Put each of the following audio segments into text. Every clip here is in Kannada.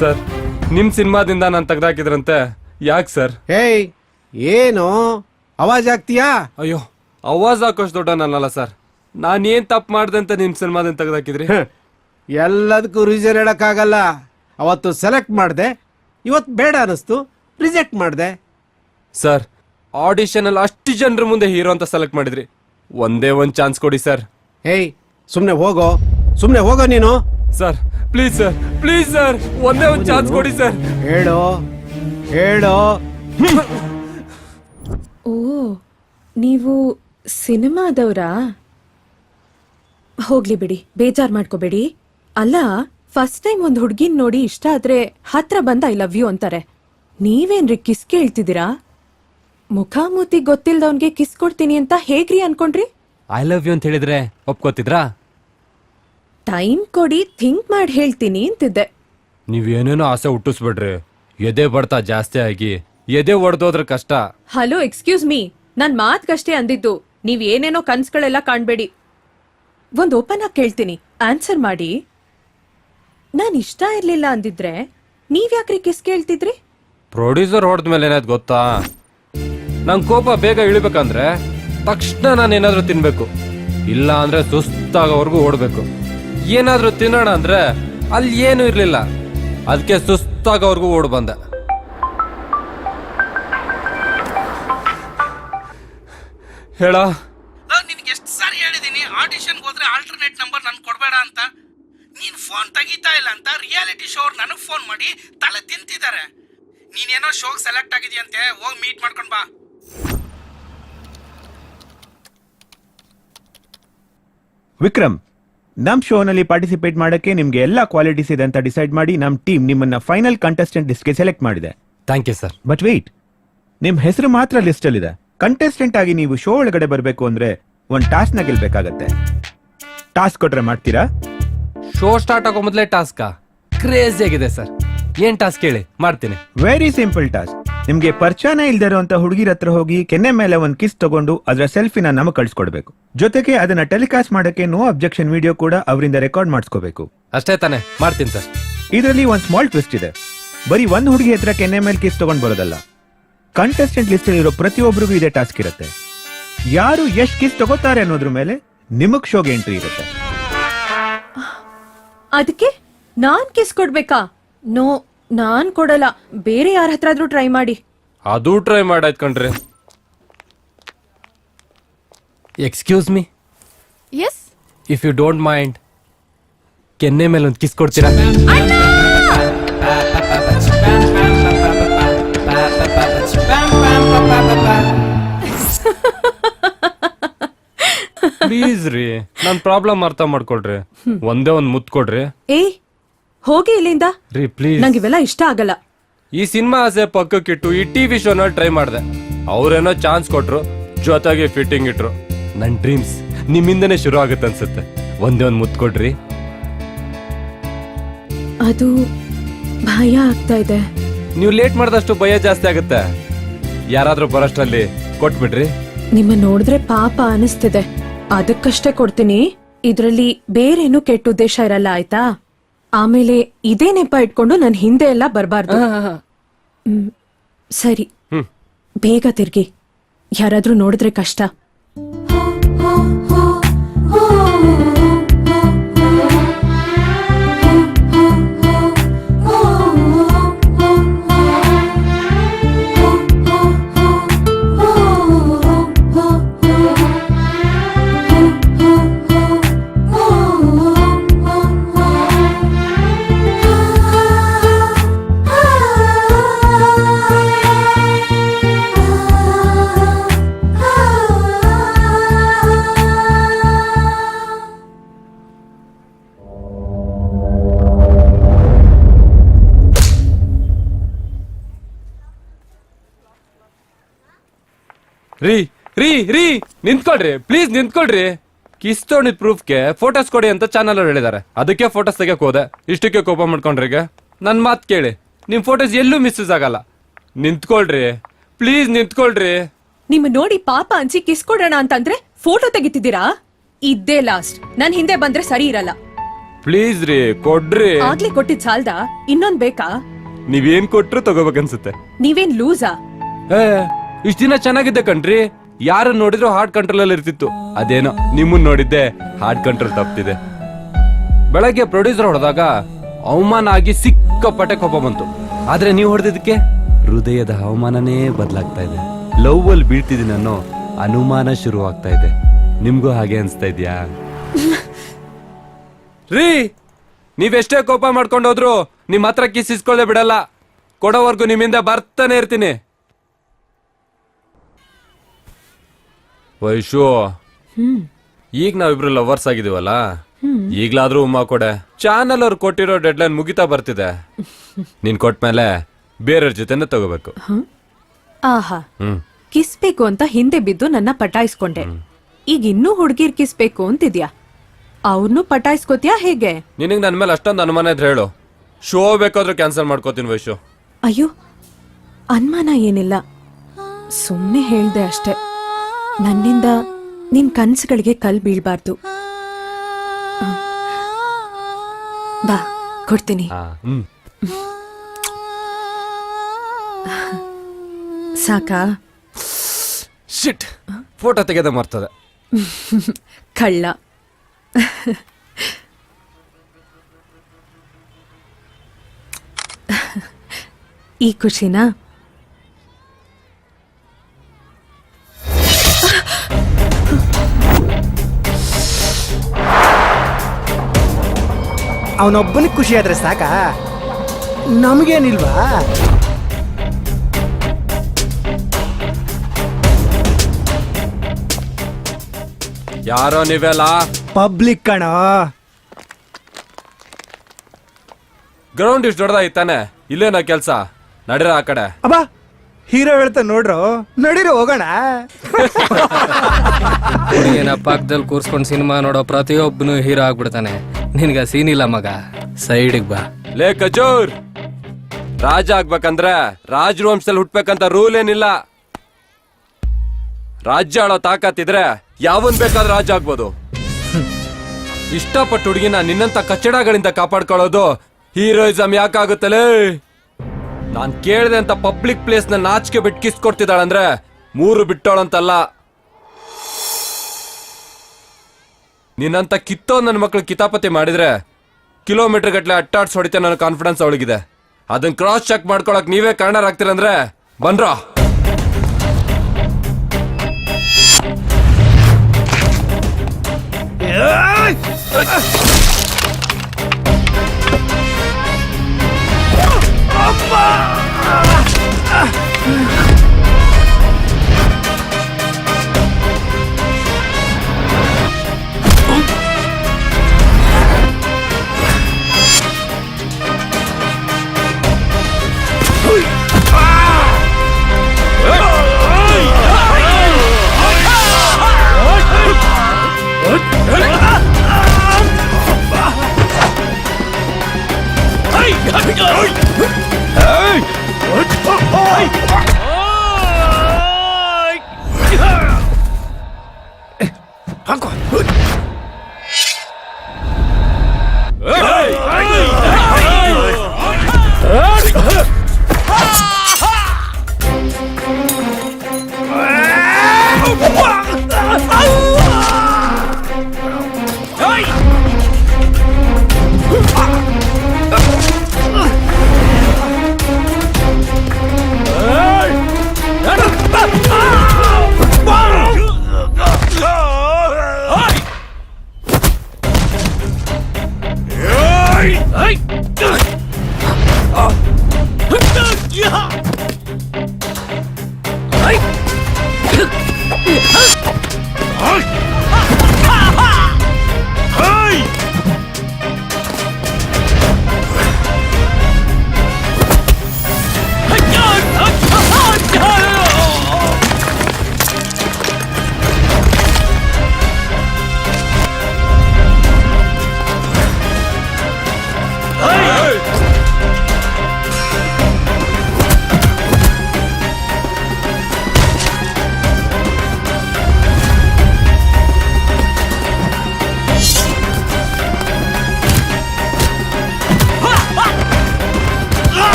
ಸರ್ ನಿಮ್ ಸಿನಿಮಾದಿಂದ ನಾನು ತೆಗ್ದಾಕಿದ್ರಂತೆ, ಯಾಕೆ ಸರ್? ಹೇಯ್, ಏನು ಅವಾಜ್ ಆಗ್ತೀಯಾ? ಅಯ್ಯೋ, ಅವಾಜ್ ಹಾಕೋಷ್ಟು ದೊಡ್ಡ ನನ್ನಲ್ಲ ಸರ್. ನಾನೇನ್ ತಪ್ಪು ಮಾಡ್ದೆ ಅಂತ ನಿಮ್ ಸಿನಿಮಾದಿಂದ ತೆಗ್ದಾಕಿದ್ರಿ? ಎಲ್ಲದಕ್ಕೂ ರೀಸನ್ ಹೇಳಕ್ಕಾಗಲ್ಲ. ಅವತ್ತು ಸೆಲೆಕ್ಟ್ ಮಾಡಿದೆ, ಇವತ್ತು ಬೇಡ ಅನಿಸ್ತು, ರಿಜೆಕ್ಟ್ ಮಾಡಿದೆ. ಸರ್, ಆಡಿಷನ್ ಅಲ್ಲಿ ಅಷ್ಟು ಜನರ ಮುಂದೆ ಹೀರೋ ಅಂತ ಸೆಲೆಕ್ಟ್ ಮಾಡಿದ್ರಿ, ಒಂದೇ ಒಂದು ಚಾನ್ಸ್ ಕೊಡಿ ಸರ್. ಹೇಯ್, ಸುಮ್ನೆ ಹೋಗೋ ನೀನು. Sir please sir, please sir, ಒಂದೇ ಒಂದು ಚಾನ್ಸ್ ಕೊಡಿ ಸರ್. ಹೇಳೋ. ಓ, ನೀವು ಸಿನಿಮಾದವ್ರಾ? ಹೋಗ್ಲಿ ಬಿಡಿ, ಬೇಜಾರ್ ಮಾಡ್ಕೋಬೇಡಿ. ಅಲ್ಲ, ಫಸ್ಟ್ ಟೈಮ್ ಒಂದ್ ಹುಡ್ಗಿನ್ ನೋಡಿ ಇಷ್ಟ ಆದ್ರೆ ಹತ್ರ ಬಂದ ಐ ಲವ್ ಯು ಅಂತಾರೆ. ನೀವೇನ್ರಿ ಕಿಸ್ ಕೇಳ್ತಿದ್ದೀರಾ? ಮುಖಾಮೂತಿ ಗೊತ್ತಿಲ್ದವನ್ಗೆ ಕಿಸ್ ಕೊಡ್ತೀನಿ ಅಂತ ಹೇಗ್ರಿ ಅನ್ಕೊಂಡ್ರಿ? ಐ ಲವ್ ಯು ಅಂತ ಹೇಳಿದ್ರೆ ಒಪ್ಕೋತಿದ್ರಾ? ಟೈಮ್ ಕೊಡಿ, ಥಿಂಕ್ ಮಾಡಿ ಹೇಳ್ತೀನಿ ಅಂತಿದ್ದೆ. ನೀವೇನೇನೋ ಆಸೆ ಹುಟ್ಟಿಸ್ಬಿಡ್ರಿ, ಎದೆ ಬಡ್ತಾ ಜಾಸ್ತಿ ಆಗಿ ಎದೆ ಒಡೆದೋದ್ರ ಕಷ್ಟ. ಹಲೋ, ಎಕ್ಸ್ಕ್ಯೂಸ್ ಮೀ, ನನ್ ಮಾತ್ಗಷ್ಟೇ ಅಂದಿದ್ದು. ನೀವ್ ಏನೇನೋ ಕನ್ಸ್ಗಳೆಲ್ಲ ಕಾಣ್ಬೇಡಿ. ಒಂದ್ ಓಪನ್ ಆಗಿ ಕೇಳ್ತೀನಿ, ಆನ್ಸರ್ ಮಾಡಿ. ನಾನ್ ಇಷ್ಟ ಇರ್ಲಿಲ್ಲ ಅಂದಿದ್ರೆ ನೀವ್ಯಾಕ್ರಿ ಕಿಸ್ ಕೇಳ್ತಿದ್ರಿ? ಪ್ರೊಡ್ಯೂಸರ್ ಹೊಡೆದ್ಮೇಲೆ ಏನಾಯ್ತು ಗೊತ್ತಾ, ನಂಗೆ ಕೋಪ ಬೇಗ ಇಳಿಬೇಕಂದ್ರೆ ತಕ್ಷಣ ನಾನು ಏನಾದ್ರೂ ತಿನ್ಬೇಕು, ಇಲ್ಲ ಅಂದ್ರೆ ಸುಸ್ತಾಗೋವರೆಗೂ ಓಡ್ಬೇಕು. ಏನಾದ್ರೂ ತಿನ್ನೋಣ ಅಂದ್ರೆ ಅಲ್ಲಿ ಏನು ಇರ್ಲಿಲ್ಲ, ಅದಕ್ಕೆ ಸುಸ್ತಾಗೋವರೆಗೂ ಓಡ್ ಬಂದೆ. ಹೇಳ, ನಿನ್ಗೆ ಎಷ್ಟು ಸಾರಿ ಹೇಳಿದೀನಿ ಆಡಿಷನ್ಗೆ ಹೋದ್ರೆ ಆಲ್ಟರ್ನೇಟ್ ನಂಬರ್ ನನ್ ಕೊಡ್ಬೇಡ ಅಂತ. ನೀನ್ ಫೋನ್ ತೆಗಿತಾ ಇಲ್ಲ ಅಂತ ರಿಯಾಲಿಟಿ ಶೋ ಅವ್ರು ನನಗ್ ಫೋನ್ ಮಾಡಿ ತಲೆ ತಿಂತಿದ್ದಾರೆ. ನೀನೇನೋ ಶೋಗ್ ಸೆಲೆಕ್ಟ್ ಆಗಿದೆಯಂತೆ, ಹೋಗಿ ಮೀಟ್ ಮಾಡ್ಕೊಂಡ್ ಬಾ. ವಿಕ್ರಮ್, ನಮ್ ಶೋನಲ್ಲಿ ಪಾರ್ಟಿಸಿಪೇಟ್ ಮಾಡಕ್ಕೆ ನಿಮ್ಗೆ ಎಲ್ಲಾ ಕ್ವಾಲಿಟೀಸ್ ಇದೆ ಅಂತ ಡಿಸೈಡ್ ಮಾಡಿ ನಮ್ ಟೀಮ್ ನಿಮ್ಮನ್ನ ಫೈನಲ್ ಕಂಟೆಸ್ಟೆಂಟ್ ಲಿಸ್ಟ್ಗೆ ಸೆಲೆಕ್ಟ್ ಮಾಡಿದೆ. Thank you sir. But wait, ನಿಮ್ ಹೆಸರು ಮಾತ್ರ ಲಿಸ್ಟ್ ಅಲ್ಲಿ ಇದೆ. ಕಂಟೆಸ್ಟೆಂಟ್ ಆಗಿ ನೀವು ಶೋ ಒಳಗಡೆ ಬರಬೇಕು ಅಂದ್ರೆ ಒಂದ್ ಟಾಸ್ಕ್ ನ ಗೆಲ್ಬೇಕಾಗತ್ತೆ. ಟಾಸ್ಕ್ ಕೊಟ್ರೆ ಮಾಡ್ತೀರಾ? ಶೋ ಸ್ಟಾರ್ಟ್ ಆಗೋ ಮೊದಲೇ ಟಾಸ್ಕಾ? ಕ್ರೇಜಿ ಆಗಿದೆ ಸರ್. ಏನ್ ಟಾಸ್ಕ್ ಹೇಳಿ, ಮಾಡ್ತೀನಿ. Very simple task. ನಿಮ್ಗೆ ಪರಿಚಯನೇ ಇಲ್ದೇ ಇರುವಂತ ಹುಡುಗಿರ ಹತ್ರ ಹೋಗಿ ಕೆನ್ನೆ ಮೇಲೆ ಒಂದ್ ಕಿಸ್ ತಗೊಂಡು ಅದರ ಸೆಲ್ಫಿನ ನಮಗ್ ಕಳ್ಸಿಕೊಡ್ಬೇಕು. ಜೊತೆಗೆ ಅದನ್ನ ಟೆಲಿಕಾಸ್ಟ್ ಮಾಡಕ್ಕೆ ನೋ ಅಬ್ಜೆಕ್ಷನ್ ವಿಡಿಯೋ ಕೂಡ ಅವರಿಂದ ರೆಕಾರ್ಡ್ ಮಾಡಿಸ್ಕೋಬೇಕು. ಅಷ್ಟೇ ತಾನೆ? ಮಾಡ್ತೀನಿ ಸರ್. ಇದರಲ್ಲಿ ಒಂದ್ ಸ್ಮಾಲ್ ಟ್ವಿಸ್ಟ್ ಇದೆ. ಬರೀ ಒಂದ್ ಹುಡುಗಿ ಹತ್ರ ಕೆನ್ನೆ ಮೇಲೆ ಕಿಸ್ ತಗೊಂಡ್ ಬರೋದಲ್ಲ, ಕಂಟೆಸ್ಟೆಂಟ್ ಲಿಸ್ಟ್ ಇರೋ ಪ್ರತಿಯೊಬ್ಬರಿಗೂ ಇದೇ ಟಾಸ್ಕ್ ಇರುತ್ತೆ. ಯಾರು ಎಷ್ಟ್ ಕಿಸ್ ತಗೋತಾರೆ ಅನ್ನೋದ್ರ ಮೇಲೆ ನಿಮಗ್ ಶೋಗೆ ಎಂಟ್ರಿ ಇರುತ್ತೆ. ಅದಕ್ಕೆ ನಾನ್ ಕಿಸ್ ಕೊಡ್ಬೇಕಾ? ನೋ, ನಾನ್ ಕೊಡಲ್ಲ. ಬೇರೆ ಯಾರ ಹತ್ರ ಆದ್ರೂ ಟ್ರೈ ಮಾಡಿ. ಅದು ಟ್ರೈ ಮಾಡಾಯ್ತು ಕಣ್ರಿ. Excuse me, yes, if you don't mind, ಕೆನ್ನೆ ಮೇಲೆ ಒಂದು ಕಿಸ್ ಕೊಡ್ತೀರಾ? ಪ್ಲೀಸ್ ರೀ, ನನ್ ಪ್ರಾಬ್ಲಮ್ ಅರ್ಥ ಮಾಡ್ಕೊಳ್ರಿ. ಒಂದೇ ಒಂದ್ ಮುತ್ ಕೊಡ್ರಿ. ಏಯ್, ಹೋಗಿ ಇಲ್ಲಿಂದ. ರೀ ಪ್ಲೀಸ್, ನಂಗೆ ಇವೆಲ್ಲ ಇಷ್ಟ ಆಗಲ್ಲ. ಈ ಸಿನಿಮಾ ಆಸೆ ಪಕ್ಕಕ್ಕಿಟ್ಟು ಈ ಟಿವಿ ಶೋನಲ್ಲಿ ಟ್ರೈ ಮಾಡಿದೆ. ಅವ್ರೇನೋ ಚಾನ್ಸ್ ಕೊಟ್ರು, ಜೊತೆಗೆ ಫಿಟ್ಟಿಂಗ್ ಇಟ್ರು. ನನ್ ಡ್ರೀಮ್ಸ್ ನಿಮ್ಮಿಂದನೇ ಶುರು ಆಗುತ್ತೆ ಅನ್ಸುತ್ತೆ. ಒಂದೇ ಒಂದ್ ಮುತ್ ಕೊಡ್ರಿ. ಅದು ಭಯ ಆಗ್ತಾ ಇದೆ. ನೀವು ಲೇಟ್ ಮಾಡಿದಷ್ಟು ಭಯ ಜಾಸ್ತಿ ಆಗುತ್ತೆ. ಯಾರಾದ್ರೂ ಬರೋಷ್ಟರಲ್ಲಿ ಕೊಟ್ಬಿಡ್ರಿ. ನಿಮ್ಮ ನೋಡಿದ್ರೆ ಪಾಪ ಅನಿಸ್ತಿದೆ, ಅದಕ್ಕಷ್ಟೇ ಕೊಡ್ತೀನಿ. ಇದ್ರಲ್ಲಿ ಬೇರೇನು ಕೆಟ್ಟ ಉದ್ದೇಶ ಇರಲ್ಲ, ಆಯ್ತಾ? ಆಮೇಲೆ ಇದೇ ನೆಪ ಇಟ್ಕೊಂಡು ನನ್ ಹಿಂದೆ ಎಲ್ಲ ಬರ್ಬಾರ್ದು. ಸರಿ, ಬೇಗ ತಿರ್ಗಿ, ಯಾರಾದ್ರೂ ನೋಡಿದ್ರೆ ಕಷ್ಟ. ರೀ ರೀ ರೀ ನಿಂತ್ಕೊಳ್ರಿ, ಪ್ಲೀಸ್ ನಿಂತ್ಕೊಳ್ರಿ. ಕಿಸ್ ತೊಗೊಂಡಿದ್ ಪ್ರೂಫ್ಗೆ ಫೋಟೋಸ್ ಕೊಡಿ ಅಂತ ಚಾನಲ್ ಅವ್ರು ಹೇಳಿದಾರೆ. ಅದಕ್ಕೆ ಫೋಟೋಸ್ ತೆಗಿಯಕ್ ಹೋದೆ. ಇಷ್ಟಕ್ಕೆ ಕೋಪ ಮಾಡ್ಕೊಂಡ್ರಿಗೆ. ನನ್ ಮಾತ್ ಕೇಳಿ, ನಿಮ್ ಫೋಟೋಸ್ ಎಲ್ಲೂ ಮಿಸ್ಯೂಸ್ ಆಗಲ್ಲ. ನಿಂತ್ಕೊಳ್ರಿ, ಪ್ಲೀಸ್ ನಿಂತ್ಕೊಳ್ರಿ. ನಿಮ್ಮ ನೋಡಿ ಪಾಪ ಅನ್ಸಿ ಕಿಸ್ ಕೊಡೋಣ ಅಂತಂದ್ರೆ ಫೋಟೋ ತೆಗಿತಿದ್ದೀರಾ? ಇದ್ದೇ ಲಾಸ್ಟ್. ನನ್ ಹಿಂದೆ ಬಂದ್ರೆ ಸರಿ ಇರಲ್ಲ. ಪ್ಲೀಸ್ ರೀ ಕೊಡ್ರಿ. ಆಗ್ಲೇ ಕೊಟ್ಟಿದ್ ಸಾಲ್ದ ಇನ್ನೊಂದ್ ಬೇಕಾ? ನೀವೇನ್ ಕೊಟ್ರು ತಗೋಬೇಕನ್ಸುತ್ತೆ. ನೀವೇನ್ ಲೂಸಾ? ಇಷ್ಟ ದಿನ ಚೆನ್ನಾಗಿದ್ದೆ ಕಣ್ರಿ, ಯಾರು ನೋಡಿದ್ರು ಹಾರ್ಟ್ ಕಂಟ್ರೋಲ್ ಅಲ್ಲಿ ಇರ್ತಿತ್ತು. ಅದೇನೋ ನಿಮ್ಮನ್ ನೋಡಿದ್ದೆ ಹಾರ್ಟ್ ಕಂಟ್ರೋಲ್ ತಪ್ಪಿದೆ. ಬೆಳಗ್ಗೆ ಪ್ರೊಡ್ಯೂಸರ್ ಹೊಡೆದಾಗ ಅವಮಾನ ಆಗಿ ಸಿಕ್ಕಾಪಟ್ಟೆ ಕೋಪ ಬಂತು. ಆದ್ರೆ ನೀವು ಹೊಡೆದಿದ್ದಕ್ಕೆ ಹೃದಯದ ಹವಾಮಾನನೇ ಬದಲಾಗ್ತಾ ಇದೆ. ಲವ್ ಅಲ್ಲಿ ಬೀಳ್ತಿದ್ದೀನಿ ಅನ್ನೋ ಅನುಮಾನ ಶುರು ಆಗ್ತಾ ಇದೆ. ನಿಮ್ಗೂ ಹಾಗೆ ಅನ್ಸ್ತಾ ಇದ್ಯಾ ರೀ? ನೀವೆಷ್ಟೇ ಕೋಪ ಮಾಡ್ಕೊಂಡೋದ್ರು ನಿಮ್ ಹತ್ರ ಕಿಸ್ ಇಸ್ಕೊಳ್ಳದೆ ಬಿಡಲ್ಲ. ಕೊಡೋವರ್ಗು ನಿಮ್ಮಿಂದ ಬರ್ತಾನೆ ಇರ್ತೀನಿ. ವೈಶು, ಈಗ ನಾವಿಬ್ರು ಲವರ್ಸ್ ಆಗಿದೀವಲ್ಲ, ಈಗ್ಲಾದ್ರೂ ಉಮ್ಮ ಕೊಡೆ. ಚಾನಲ್ ಅವ್ರು ಕೊಟ್ಟಿರೋ ಡೆಡ್ಲೈನ್ ಮುಗಿತಾ ಬರ್ತಿದೆ. ನೀನ್ ಕೊಟ್ಮೇಲೆ ಬೇರೆಯವ್ರ ಜೊತೆನೆ ತಗೋಬೇಕು. ಆಹಾ, ಕಿಸ್ ಬೇಕು ಅಂತ ಹಿಂದೆ ಬಿದ್ದು ನನ್ನ ಪಟಾಯಿಸ್ಕೊಂಡೆ. ಈಗ ಇನ್ನೂ ಹುಡ್ಗಿರ್ ಕಿಸ್ ಬೇಕು ಅಂತಿದ್ಯಾ? ಅವ್ರನ್ನೂ ಪಟಾಯಿಸ್ಕೋತ್ಯಾ ಹೇಗೆ? ನಿನಗ್ ನನ್ ಮೇಲೆ ಅಷ್ಟೊಂದು ಅನುಮಾನ ಇದ್ರೆ ಹೇಳು, ಶೋ ಬೇಕಾದ್ರೂ ಕ್ಯಾನ್ಸಲ್ ಮಾಡ್ಕೋತೀನಿ ವೈಶು. ಅಯ್ಯೋ, ಅನುಮಾನ ಏನಿಲ್ಲ, ಸುಮ್ಮನೆ ಹೇಳ್ದೆ ಅಷ್ಟೆ. ನನ್ನಿಂದ ನಿನ್ ಕನ್ಸುಗಳಿಗೆ ಕಲ್ ಬೀಳ್ಬಾರ್ದು. ಬಾ, ಕೊಡ್ತೀನಿ. ಸಾಕಾ? ಶಿಟ್, ಫೋಟೋ ತೆಗೆದ ಮರ್ತದೆ. ಕಳ್ಳ. ಈ ಖುಷಿನಾ? ಅವನೊಬ್ಬನಿಗೆ ಖುಷಿ ಆದ್ರೆ ಸಾಕ, ನಮಗೇನಿಲ್ವಾ? ಯಾರೋ ನೀವೆಲ್ಲ ಪಬ್ಲಿಕ್ ಕಣ. ಗ್ರೌಂಡ್ ಇಷ್ಟು ದೊಡ್ಡದಾಗಿತ್ತಾನೆ, ಇಲ್ಲೇನೋ ಕೆಲ್ಸ. ನಡಿರ ಆ ಕಡೆ. ಅಬ್ಬಾ, ಹೀರೋ ಹೇಳ್ತಾ ನೋಡ್ರು, ನಡೀರಿ ಹೋಗೋಣ. ಹುಡುಗಿನ ಪಕ್ಕದಲ್ಲಿ ಕೂರ್ಸ್ಕೊಂಡು ಸಿನಿಮಾ ನೋಡೋ ಪ್ರತಿಯೊಬ್ಬನು ಹೀರೋ ಆಗ್ಬಿಡ್ತಾನೆ. ನಿನ್ಗ ಸೀನ್ ಇಲ್ಲ ಮಗ, ಸೈಡಿಗೆ ಬಾ. ಲೇ ಕಚೂರ್, ರಾಜ ಆಗ್ಬೇಕಂದ್ರೆ ರಾಜ್ ವಂಶದಲ್ಲಿ ಹುಟ್ಬೇಕಂತ ರೂಲ್ ಏನಿಲ್ಲ. ರಾಜ್ಯ ಆಳೋ ತಾಕತ್ತಿದ್ರೆ ಯಾವನ್ ಬೇಕಾದ್ರೂ ರಾಜ ಆಗ್ಬೋದು. ಇಷ್ಟಪಟ್ಟು ಹುಡುಗಿನ ನಿನ್ನಂತ ಕಚ್ಚಡಗಳಿಂದ ಕಾಪಾಡ್ಕೊಳ್ಳೋದು ಹೀರೋಯಿಸಮ್ ಯಾಕಾಗುತ್ತಲೇ? ನಾನ್ ಕೇಳಿದೆ ಅಂತ ಪಬ್ಲಿಕ್ ಪ್ಲೇಸ್ ನ ನಾಚಿಕೆ ಬಿಟ್ಟು ಕಿಸ್ ಕೊಡ್ತಿದ್ದಾಳಂದ್ರೆ 3 ಬಿಟ್ಟೋಳಂತಲ್ಲ. ನಿನ್ನಂತ ಕಿತ್ತೋ ನನ್ನ ಮಕ್ಳು ಕಿತಾಪತಿ ಮಾಡಿದ್ರೆ ಕಿಲೋಮೀಟರ್ ಗಟ್ಲೆ ಅಟ್ಟಾಡ್ಸ್ ಹೊಡಿತೆ ನನ್ನ ಕಾನ್ಫಿಡೆನ್ಸ್ ಅವಳಿಗಿದೆ. ಅದನ್ನ ಕ್ರಾಸ್ ಚೆಕ್ ಮಾಡ್ಕೊಳಕ್ ನೀವೇ ಕಾರಣರಾಗ್ತೀರಂದ್ರೆ ಬನ್ರೋ.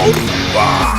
ರೈಟ್